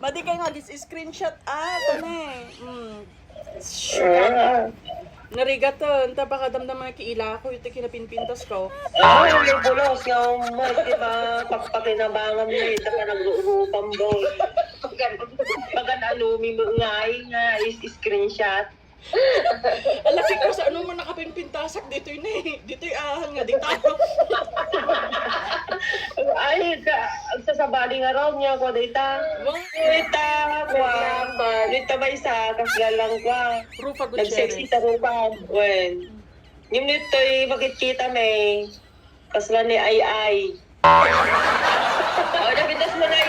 Madi kay nga gis screenshot tane. Shoot. Narigaton, tapakadamdam mga kiila ko, ito kinapinpintas ko. Ay, bulos nga umay, diba? Pagpakinabangan mo ito ka nag-uupang boy. Pagkan alumi mo nga is screenshot. Alaki ko sa ano man nakapinpintasak dito yun Dito yung ahal nga, dito. Ay, sasabali nga raw niya ko dita. Dita, kwa. Dita ba isa, kasgalang kwa. Rufa Gutierrez. Nag-sexy ta rupa. Wen. Yung nito'y makikita may kasla ni Ay. O, napitas mo na Ay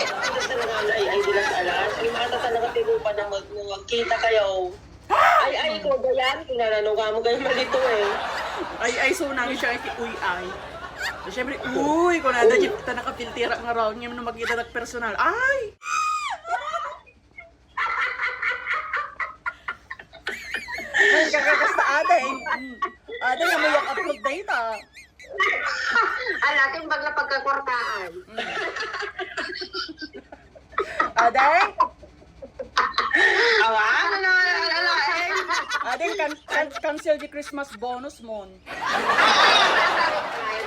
Napitas na nga na Ay dilas alas. Yung ata talaga tinupa na magkita kayo. Ay ko ba yan? Tinanong ka mo kayo malito Ay, so nangin siya kay uy ay. So, syempre, uy, kung nada dyan kita nakapiltira nga raw niya nung magkita ng personal. Ay! Ay, kakakasta aday. Aday nga may upload data. Alating bagla pagkakwartaan. Aday? Awa? Aday, cancel the Christmas bonus mo. Ay,